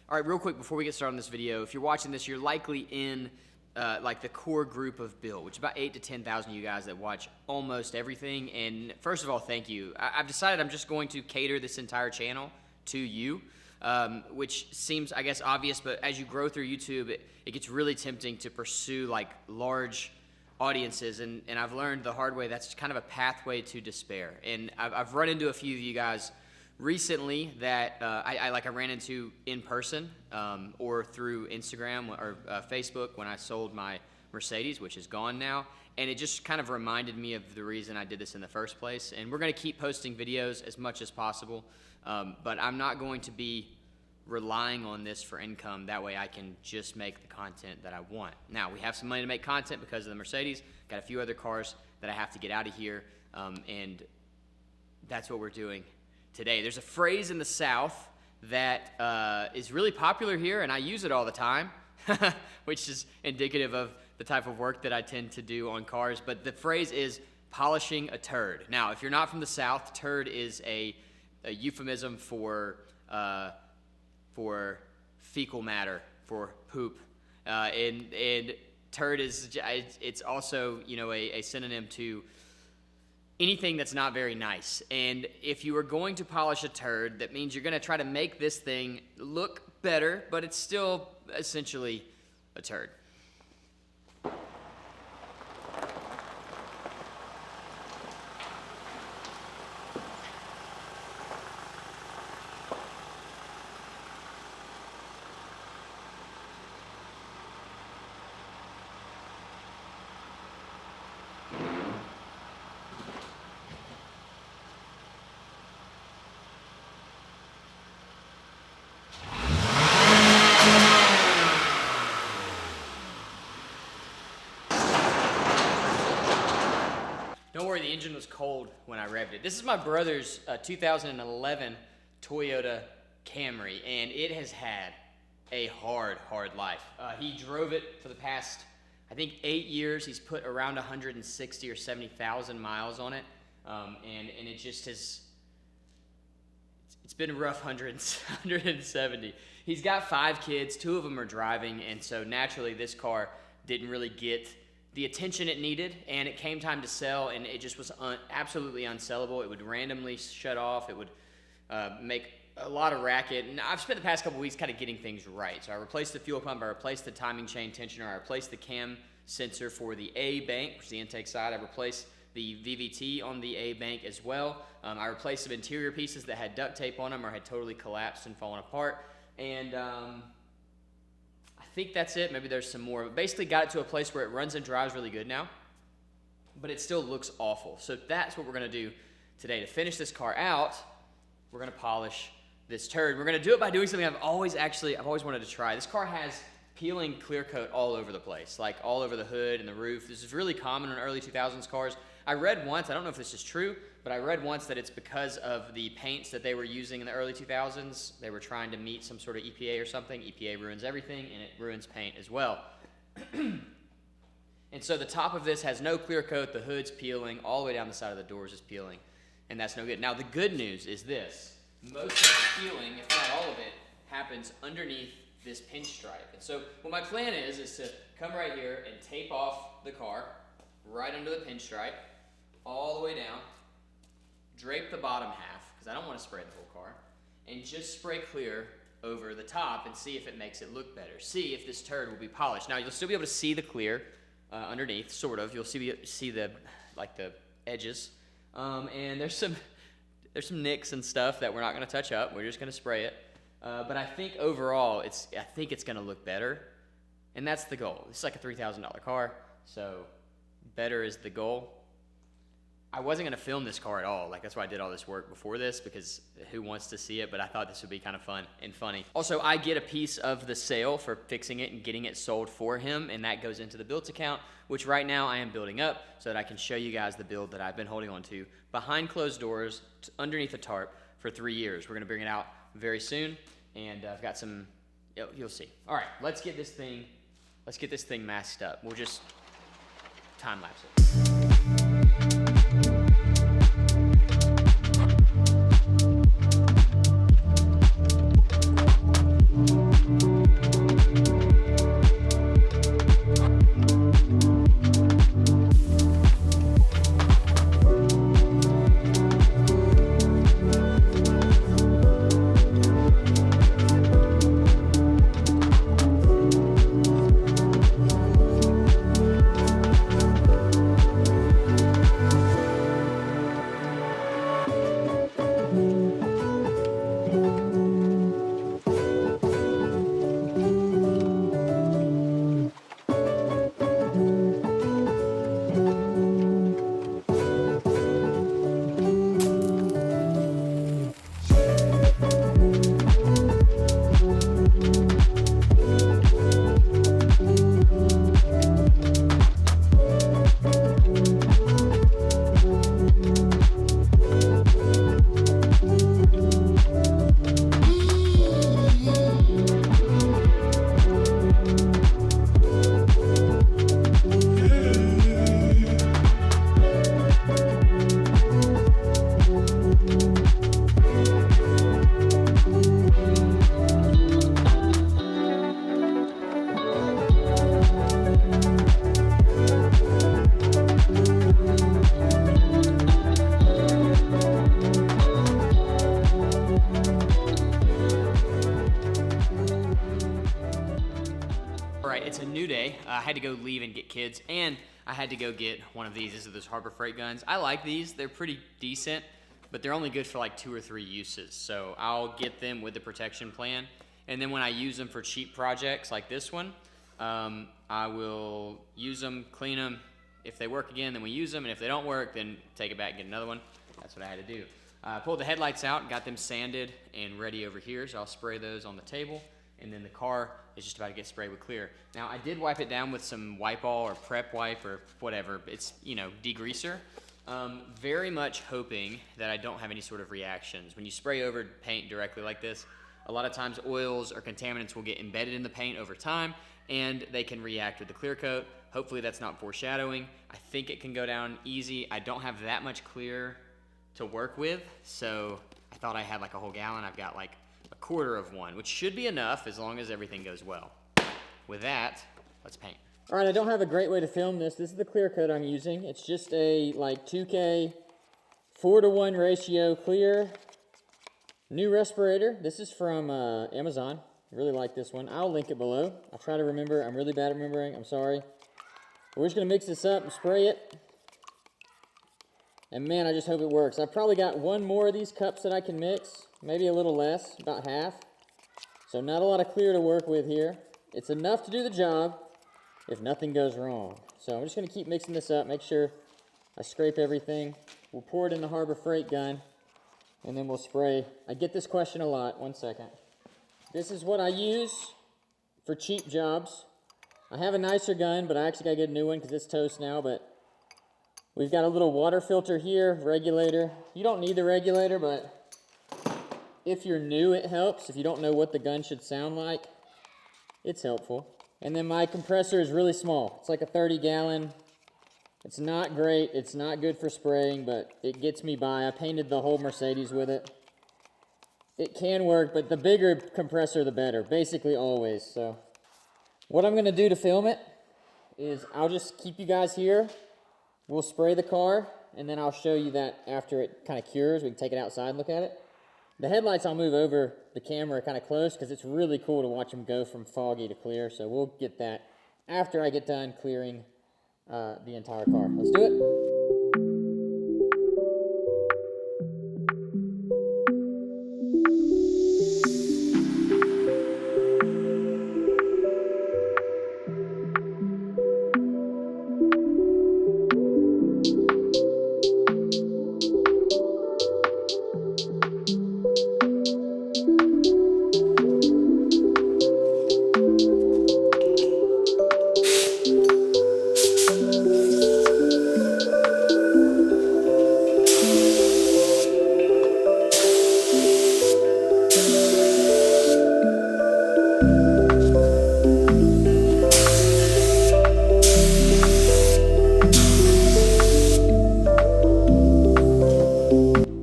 All right, real quick before we get started on this video, if you're watching this, you're likely in like the core group of Bill, which is about 8,000 to 10,000 of you guys that watch almost everything. And first of all, thank you. I've decided I'm just going to cater this entire channel to you, which seems, I guess, obvious, but as you grow through YouTube, it gets really tempting to pursue like large audiences, and I've learned the hard way that's kind of a pathway to despair. And I've run into a few of you guys recently that I ran into in person or through Instagram or Facebook when I sold my Mercedes, which is gone now, and it just kind of reminded me of the reason I did this in the first place. And we're going to keep posting videos as much as possible, but I'm not going to be relying on this for income. That way I can just make the content that I want. Now, we have some money to make content because of the Mercedes, got a few other cars that I have to get out of here, and that's what we're doing today. There's a phrase in the South that is really popular here, and I use it all the time, which is indicative of the type of work that I tend to do on cars, but the phrase is polishing a turd. Now, if you're not from the South, turd is a euphemism for fecal matter, for poop, and turd is, it's also, you know, a synonym to anything that's not very nice. And if you are going to polish a turd, that means you're going to try to make this thing look better, but it's still essentially a turd. Don't worry, the engine was cold when I revved it. This is my brother's 2011 Toyota Camry, and it has had a hard life. He drove it for the past, I think, 8 years. He's put around 160 or 70,000 miles on it, and it just has, it's been a rough 170. He's got 5 kids, 2 of them are driving, and so naturally this car didn't really get the attention it needed, and it came time to sell, and it just was absolutely unsellable. It would randomly shut off. It would make a lot of racket, and I've spent the past couple weeks kind of getting things right. So I replaced the fuel pump, I replaced the timing chain tensioner, I replaced the cam sensor for the A bank, which is the intake side. I replaced the VVT on the A bank as well. I replaced some interior pieces that had duct tape on them or had totally collapsed and fallen apart, and I think that's it. Maybe there's some more. But basically got it to a place where it runs and drives really good now, but it still looks awful. So that's what we're going to do today. To finish this car out, we're going to polish this turd. We're going to do it by doing something I've always wanted to try. This car has peeling clear coat all over the place, like all over the hood and the roof. This is really common in early 2000s cars. I read once, I don't know if this is true, but I read once that it's because of the paints that they were using in the early 2000s. They were trying to meet some sort of EPA or something. EPA ruins everything, and it ruins paint as well. And so the top of this has no clear coat. The hood's peeling. All the way down the side of the doors is peeling, and that's no good. Now, the good news is this. Most of the peeling, if not all of it, happens underneath this pinstripe. And so what my plan is to come right here and tape off the car right under the pinstripe, all the way down, drape the bottom half, because I don't want to spray the whole car, and just spray clear over the top and see if it makes it look better. See if this turd will be polished. Now, you'll still be able to see the clear underneath, sort of. You'll see the like the edges, and there's some nicks and stuff that we're not going to touch up. We're just going to spray it. But I think overall, I think it's going to look better, and that's the goal. It's like a $3,000 car, so better is the goal. I wasn't going to film this car at all. Like, that's why I did all this work before this, because who wants to see it? But I thought this would be kind of fun and funny. Also, I get a piece of the sale for fixing it and getting it sold for him, and that goes into the builds account, which right now I am building up so that I can show you guys the build that I've been holding on to behind closed doors, underneath a tarp for 3 years. We're going to bring it out very soon, and I've got some, you'll see. All right, let's get this thing masked up. We'll just time lapse it. All right, it's a new day. I had to go leave and get kids, and I had to go get one of these. These are those Harbor Freight guns. I like these. They're pretty decent, but they're only good for like 2 or 3 uses. So I'll get them with the protection plan, and then when I use them for cheap projects like this one, I will use them, clean them. If they work again, then we use them, and if they don't work, then take it back and get another one. That's what I had to do. Pulled the headlights out, got them sanded and ready over here, so I'll spray those on the table, and then the car is just about to get sprayed with clear. Now, I did wipe it down with some wipe all or prep wipe or whatever. It's, you know, degreaser. Very much hoping that I don't have any sort of reactions. When you spray over paint directly like this, a lot of times oils or contaminants will get embedded in the paint over time, and they can react with the clear coat. Hopefully that's not foreshadowing. I think it can go down easy. I don't have that much clear to work with, so I thought I had like a whole gallon. I've got like a quarter of one, which should be enough as long as everything goes well. With that, let's paint. All right, I don't have a great way to film this. This is the clear coat I'm using. It's just a like 2K 4:1 ratio clear. New respirator. This is from Amazon. I really like this one. I'll link it below. I'll try to remember. I'm really bad at remembering. I'm sorry. We're just going to mix this up and spray it. And man, I just hope it works. I've probably got one more of these cups that I can mix. Maybe a little less, about half. So not a lot of clear to work with here. It's enough to do the job if nothing goes wrong. So I'm just going to keep mixing this up, make sure I scrape everything. We'll pour it in the Harbor Freight gun, and then we'll spray. I get this question a lot. One second. This is what I use for cheap jobs. I have a nicer gun, but I actually got to get a new one because it's toast now. But we've got a little water filter here, regulator. You don't need the regulator, but if you're new, it helps. If you don't know what the gun should sound like, it's helpful. And then my compressor is really small. It's like a 30-gallon. It's not great. It's not good for spraying, but it gets me by. I painted the whole Mercedes with it. It can work, but the bigger compressor, the better. Basically always. So what I'm going to do to film it is I'll just keep you guys here. We'll spray the car, and then I'll show you that after it kind of cures. We can take it outside and look at it. The headlights, I'll move over the camera kind of close because it's really cool to watch them go from foggy to clear. So we'll get that after I get done clearing the entire car. Let's do it.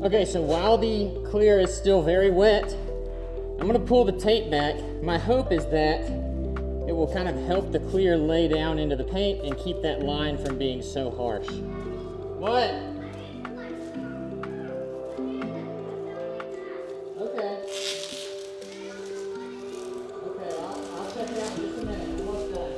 Okay, so while the clear is still very wet, I'm going to pull the tape back. My hope is that it will kind of help the clear lay down into the paint and keep that line from being so harsh. What? Okay. Okay, I'll check it out in just a minute. I'm almost done.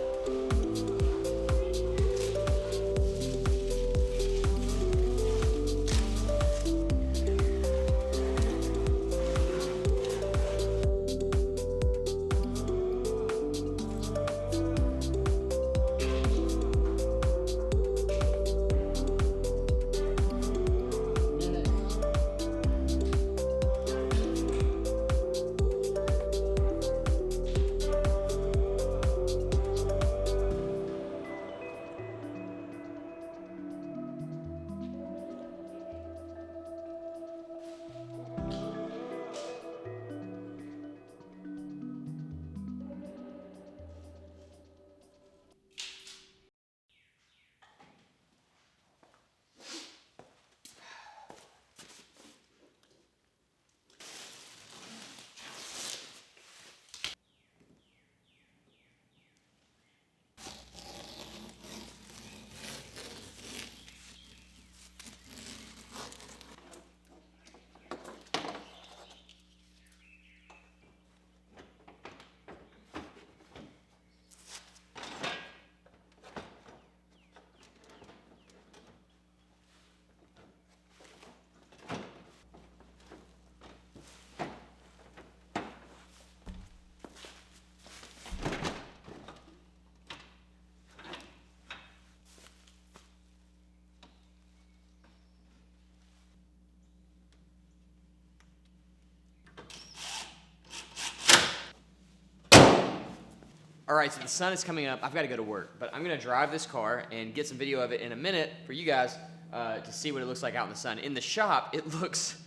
All right, so the sun is coming up. I've got to go to work, but I'm going to drive this car and get some video of it in a minute for you guys to see what it looks like out in the sun. In the shop, it looks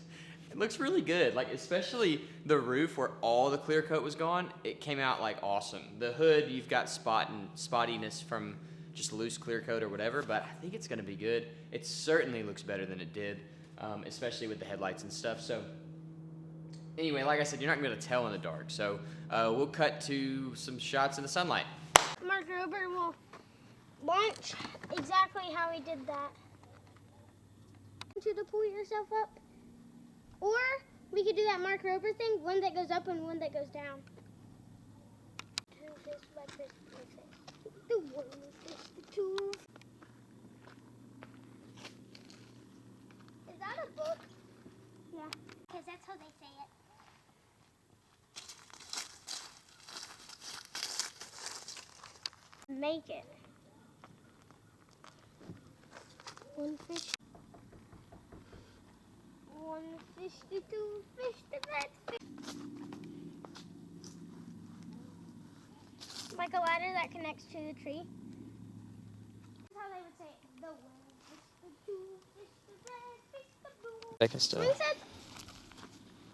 really good. Like, especially the roof where all the clear coat was gone, it came out like awesome. The hood, you've got spottiness from just loose clear coat or whatever, but I think it's going to be good. It certainly looks better than it did, especially with the headlights and stuff. So anyway, like I said, you're not going to be able to tell in the dark. So we'll cut to some shots in the sunlight. Mark Rober will launch exactly how he did that. To pull yourself up. Or we could do that Mark Rober thing, one that goes up and one that goes down. The one is the two. Is that a book? Yeah, because that's how they say it. Make it. One fish. One fish to two fish to red fish. Like a ladder that connects to the tree. That's how they would say it. The one fish, the two fish, the red fish, the blue. That kind of stuff. Swing set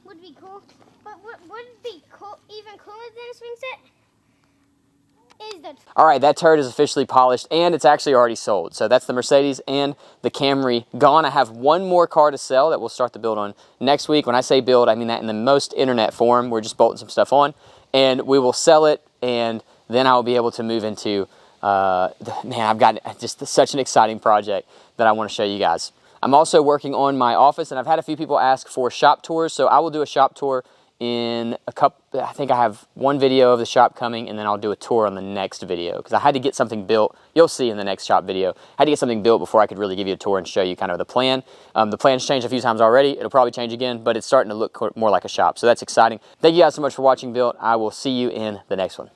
would be cool, but what would be cool, even cooler than a swing set, is the... All right, that turd is officially polished, and it's actually already sold. So that's the Mercedes and the Camry gone. I have one more car to sell that we'll start the build on next week. When I say build, I mean that in the most internet form. We're just bolting some stuff on, and we will sell it, and then I'll be able to move into, man, I've got just such an exciting project that I want to show you guys. I'm also working on my office, and I've had a few people ask for shop tours, so I will do a shop tour in a couple. I think I have one video of the shop coming, and then I'll do a tour on the next video because I had to get something built. You'll see in the next shop video. I had to get something built before I could really give you a tour and show you kind of the plan. The plan's changed a few times already. It'll probably change again, but it's starting to look more like a shop, so that's exciting. Thank you guys so much for watching Built. I will see you in the next one.